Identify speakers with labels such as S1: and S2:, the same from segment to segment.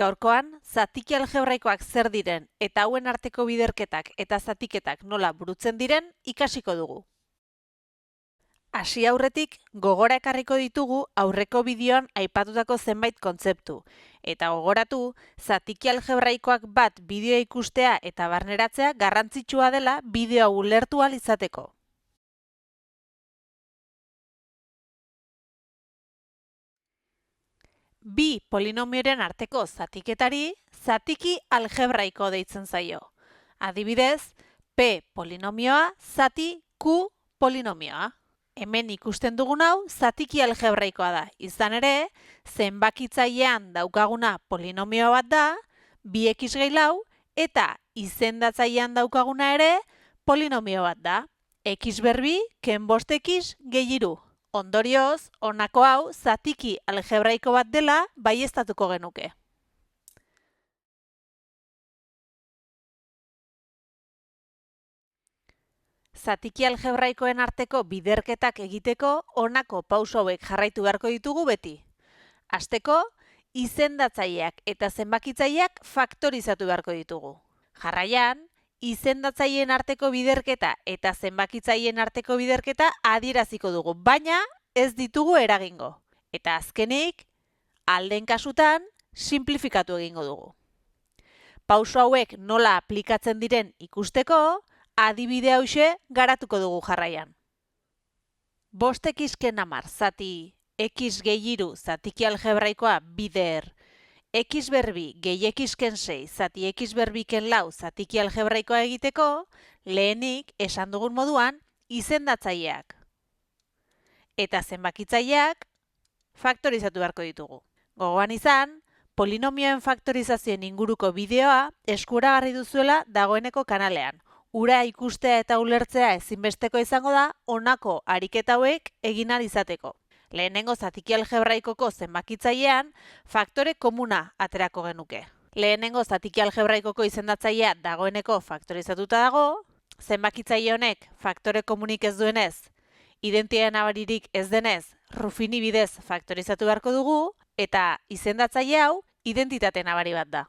S1: Gaurkoan, zatiki algebraikoak zer diren eta hauen arteko biderketak eta zatiketak nola burutzen diren ikasiko dugu. Hasi aurretik, gogora ekarriko ditugu aurreko bideoan aipatutako zenbait kontzeptu. Eta gogoratu, zatiki algebraikoak bat bideoa ikustea eta barneratzea garrantzitsua dela bideoa ulertu ahal izateko. Bi polinomioren arteko zatiketari zatiki algebraiko deitzen zaio. Adibidez, P polinomioa zati Q polinomioa. Hemen ikusten dugun hau zatiki algebraikoa da. Izan ere, zenbakitzailean daukaguna polinomio bat da, 2x gehi lau, eta izendatzailean daukaguna ere polinomio bat da. X berbi, ken bost x gehi hiru. Ondorioz, honako hau zatiki algebraiko bat dela baieztatuko genuke. Zatiki algebraikoen arteko biderketak egiteko honako pauso hauek jarraitu beharko ditugu beti. Hasteko, izendatzaileak eta zenbakitzaileak faktorizatu beharko ditugu. Jarraian, izendatzaileen arteko biderketa eta zenbakitzaileen arteko biderketa adieraziko dugu, baina ez ditugu eragingo. Eta azkenik, aldeen kasutan, simplifikatu egingo dugu. Pauso hauek nola aplikatzen diren ikusteko, adibide hauxe garatuko dugu jarraian. 5x ken 10 zati x gehi hiru zatiki algebraikoa bider, x berbi gehi x ken 6 zati x berbi ken lau zatiki algebraikoa egiteko, lehenik esan dugun moduan izendatzaileak eta zenbakitzaileak faktorizatu beharko ditugu. Gogoan izan, polinomioen faktorizazioen inguruko bideoa eskuragarri duzuela dagoeneko kanalean. Hura ikustea eta ulertzea ezinbesteko izango da honako ariketa hauek egin ahal izateko. Lehenengo zatiki algebraikoko zenbakitzailean faktore komuna aterako genuke. Lehenengo zatiki algebraikoko izendatzailea dagoeneko faktorizatuta dago, zenbakitzaile honek faktore komunik ez duenez, identitate nabaririk ez denez, Ruffini bidez faktorizatu beharko dugu, eta izendatzaile hau identitate nabari bat da.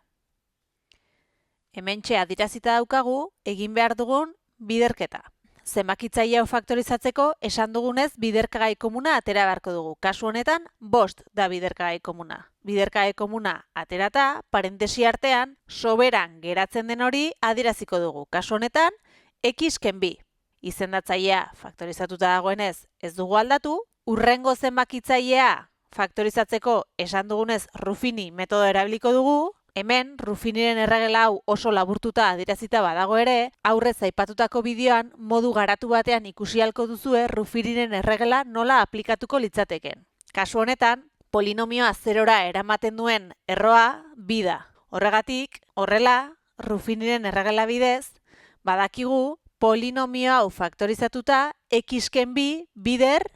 S1: Hementxe adierazita daukagu egin behar dugun biderketa. Zenbakitzaile hau faktorizatzeko esan dugunez biderkagai komuna atera beharko dugu. Kasu honetan 5 da biderkagai komuna. Biderkagai komuna aterata, parentesi artean, soberan geratzen den hori adieraziko dugu. Kasu honetan, x ken 2. Izendatzailea faktorizatuta dagoenez ez dugu aldatu, hurrengo zenbakitzailea faktorizatzeko esan dugunez Ruffini metodo erabiliko dugu. Hemen, Ruffiniren erregela hau oso laburtuta adierazita badago ere, aurrez aipatutako bideoan modu garatu batean ikusi ahalko duzue Ruffiniren erregela nola aplikatuko litzateken. Kasu honetan, polinomioa zerora eramaten duen erroa bi da. Horregatik, horrela, Ruffiniren erregela bidez, badakigu polinomio hau faktorizatuta x ken 2 bider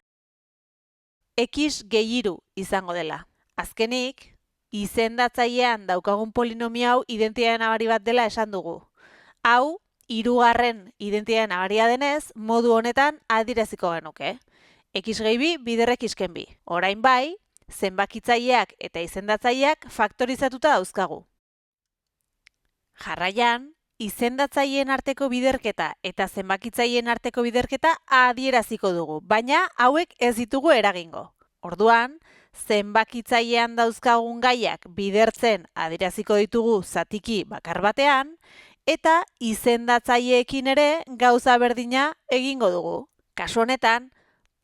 S1: x gehi hiru izango dela. Azkenik, izendatzailean daukagun polinomio hau identitate nabari bat dela esan dugu. Hau, hirugarren identitate nabaria denez, modu honetan adieraziko genuke. X gehi 2 bider x ken 2. Orain bai, zenbakitzaileak eta izendatzaileak faktorizatuta dauzkagu. Jarraian, izendatzaileen arteko biderketa eta zenbakitzaileen arteko biderketa adieraziko dugu, baina hauek ez ditugu eragingo. Orduan, zenbakitzailean dauzkagun gaiak bidertzen adieraziko ditugu zatiki bakar batean, eta izendatzaileekin ere gauza berdina egingo dugu. Kasu honetan,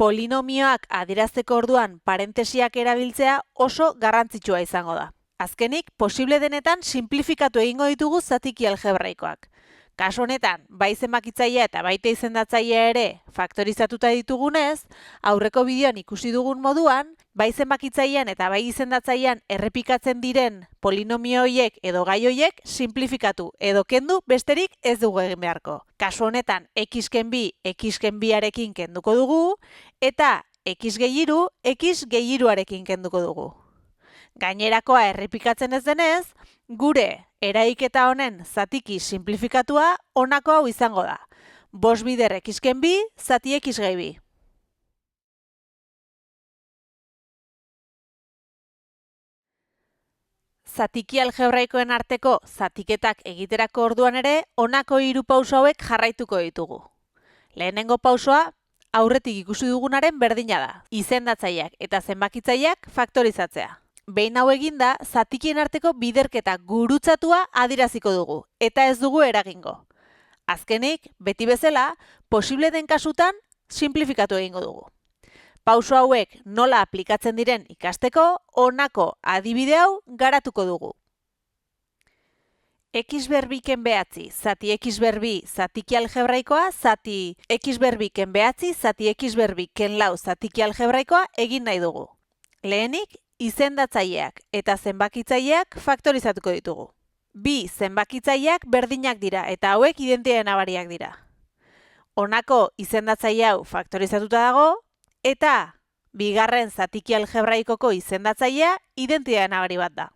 S1: polinomioak adierazteko orduan parentesiak erabiltzea oso garrantzitsua izango da. Azkenik, posible denetan simplifikatu egingo ditugu zatiki algebraikoak. Kasu honetan, bai zenbakitzailea eta baita izendatzailea ere faktorizatuta ditugunez, aurreko bideoan ikusi dugun moduan, bai zenbakitzailean eta bai izendatzailean errepikatzen diren polinomio horiek edo gai horiek simplifikatu edo kendu besterik ez dugu egin beharko. Kasu honetan, x ken 2, x ken 2arekin kenduko dugu, eta x gehi hiru, x gehi hiruarekin kenduko dugu. Gainerakoa errepikatzen ez denez, gure eraiketa honen zatiki simplifikatua honako hau izango da. 5 bider x ken 2 zati x gehi 2. Zatiki algebraikoen arteko zatiketak egiterako orduan ere honako 3 pauso hauek jarraituko ditugu. Lehenengo pausoa aurretik ikusi dugunaren berdina da. Izendatzaileak eta zenbakitzaileak faktorizatzea. Behin hau eginda, zatikien arteko biderketa gurutzatua adieraziko dugu eta ez dugu eragingo. Azkenik, beti bezala, posible den kasutan simplifikatu egingo dugu. Pauso hauek nola aplikatzen diren ikasteko, honako adibide hau garatuko dugu. X berbiken behatzi, zati X berbi, zatiki algebraikoa, zati X berbiken behatzi, zati X berbiken lau, zatiki algebraikoa egin nahi dugu. Lehenik, izendatzaileak eta zenbakitzaileak faktorizatuko ditugu. Bi zenbakitzaileak berdinak dira eta hauek identitate nabariak dira. Honako izendatzaile hau faktorizatuta dago eta bigarren zatiki algebraikoko izendatzailea identitate nabari bat da.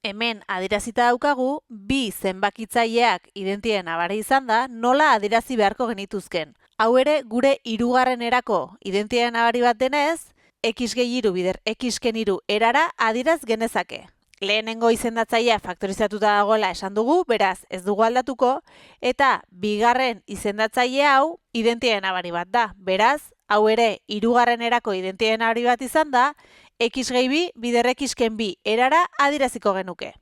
S1: Hemen adierazita daukagu, bi zenbakitzaileak identitate nabari izan da, nola adierazi beharko genituzken. Hau ere, gure hirugarrenerako identitate nabari bat denez, x gehi 3 bider x ken 3 erara adieraz genezake. Lehenengo izendatzailea faktorizatuta dagoela esan dugu, beraz ez dugu aldatuko, eta bigarren izendatzaile hau identitate nabari bat da. Beraz, hau ere hirugarrenerako identitate nabari bat izan da, x gehi 2 bider x ken 2 erara adieraziko genuke.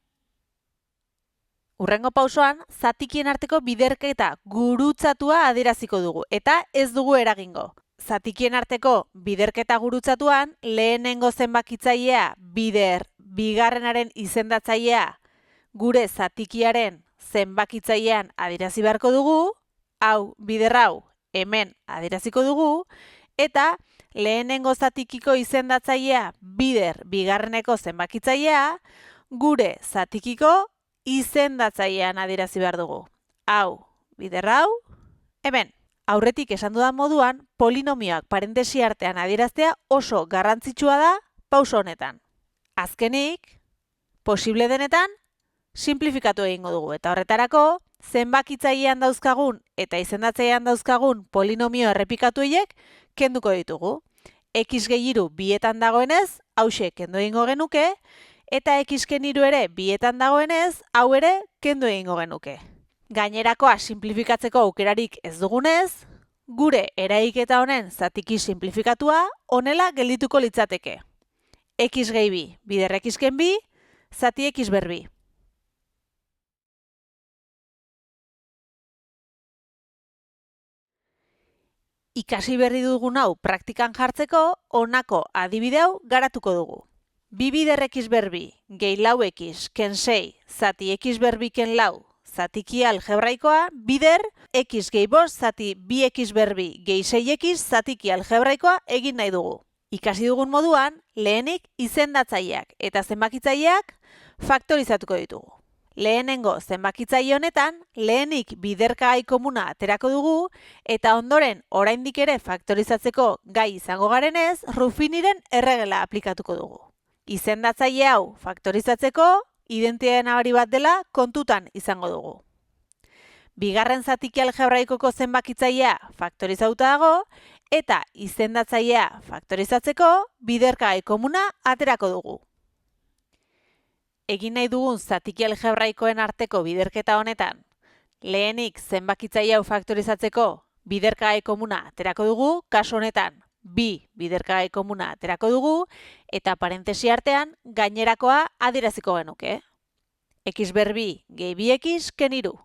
S1: Hurrengo pausoan, zatikien arteko biderketa gurutzatua adieraziko dugu, eta ez dugu eragingo. Zatikien arteko biderketa gurutzatuan, lehenengo zenbakitzailea bider bigarrenaren izendatzailea gure zatikiaren zenbakitzailean adierazi beharko dugu, hau bider hau hemen adieraziko dugu, eta lehenengo zatikiko izendatzailea bider bigarreneko zenbakitzailea gure zatikiko izendatzailean adierazi behar dugu. Hau bider hau hemen. Aurretik esan dudan moduan, polinomioak parentesi artean adieraztea oso garrantzitsua da pauso honetan. Azkenik, posible denetan, simplifikatu egingo dugu. Eta horretarako, zenbakitzailean dauzkagun eta izendatzailean dauzkagun polinomio errepikatu horiek kenduko ditugu. X gehi 3 bietan dagoenez, hauxe kendu egingo genuke, eta x ken 3 ere bietan dagoenez, hau ere kendu egingo genuke. Gainerakoa simplifikatzeko aukerarik ez dugunez, gure eraiketa honen zatiki simplifikatua honela geldituko litzateke. X gehi 2 bider x ken 2, zati x berbi. Ikasi berri dugun hau praktikan jartzeko, honako adibide hau garatuko dugu. 2 bider x berbi gehi lau x ken 6, zati x berbi ken lau, zatiki algebraikoa bider x gehi 5 zati 2x berbi gehi 6x zatiki algebraikoa egin nahi dugu. Ikasi dugun moduan, lehenik izendatzaileak eta zenbakitzaileak faktorizatuko ditugu. Lehenengo zenbakitzaile honetan, lehenik biderkagai komuna aterako dugu eta ondoren oraindik ere faktorizatzeko gai izango garenez, Ruffiniren erregela aplikatuko dugu. Izendatzaile hau faktorizatzeko identitate nabari bat dela kontutan izango dugu. Bigarren zatiki algebraikoko zenbakitzailea faktorizatuta dago eta izendatzailea faktorizatzeko biderkagai komuna aterako dugu. Egin nahi dugun zatiki algebraikoen arteko biderketa honetan, lehenik zenbakitzaile hau faktorizatzeko biderkagai komuna aterako dugu, kasu honetan 2 biderkagai komuna aterako dugu, eta parentesi artean gainerakoa adieraziko genuke. X berbi gehi 2x ken 3.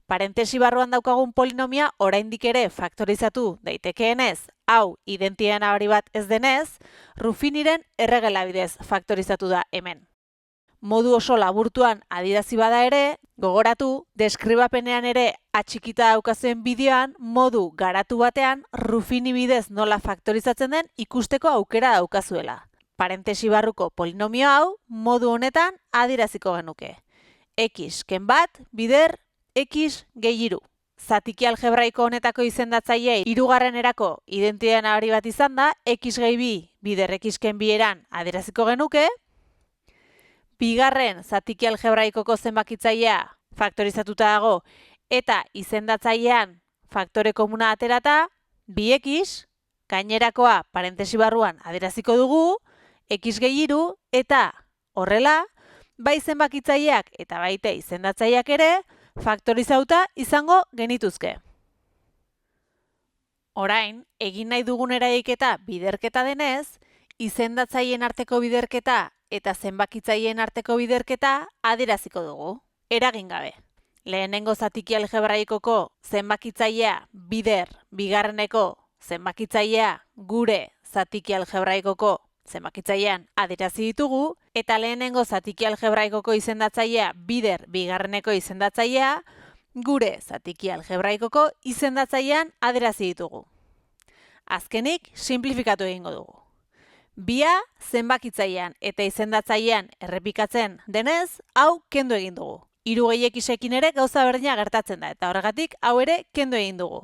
S1: Parentesi barruan daukagun polinomia oraindik ere faktorizatu daitekeenez, hau identitate nabari bat ez denez, Ruffiniren erregela bidez faktorizatu da hemen. Modu oso laburtuan adierazi bada ere, gogoratu, deskribapenean ere atxikita daukazuen bideoan, modu garatu batean Ruffini bidez nola faktorizatzen den ikusteko aukera daukazuela. Parentesi barruko polinomio hau, modu honetan adieraziko genuke. X ken 1 bider x gehi 3. Zatiki algebraiko honetako izendatzaile hirugarrenerako identitate nabari bat izan da, x gehi 2 bider x ken 2 eran adieraziko genuke. Bigarren zatiki algebraikoko zenbakitzailea faktorizatuta dago eta izendatzailean faktore komuna aterata, 2x, gainerakoa parentesi barruan adieraziko dugu, x gehi 3 eta Horrela, bai zenbakitzaileak eta baita izendatzaileak ere faktorizatuta izango genituzke. Orain, egin nahi dugun eraiketa biderketa denez, izendatzaileen arteko biderketa eta zenbakitzaileen arteko biderketa adieraziko dugu, eragin gabe. Lehenengo zatiki algebraikoko zenbakitzailea bider, bigarreneko zenbakitzailea gure zatiki algebraikoko zenbakitzailean adierazi ditugu, eta lehenengo zatiki algebraikoko izendatzailea bider, bigarreneko izendatzailea gure zatiki algebraikoko izendatzailean adierazi ditugu. Azkenik, simplifikatu egingo dugu. Bia zenbakitzailean eta izendatzailean errepikatzen denez, hau kendu egin dugu. 3x-ekin ere gauza berdina gertatzen da, eta horregatik hau ere kendu egin dugu.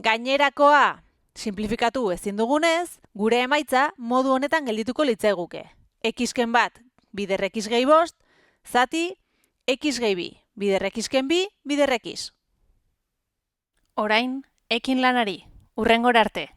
S1: Gainerakoa simplifikatu ezin dugunez, gure emaitza modu honetan geldituko litzaiguke. X-ken bat bider x gehi bost, zati x gehi bi, bider x-ken bi, bider x. Orain, ekin lanari, hurrengora arte.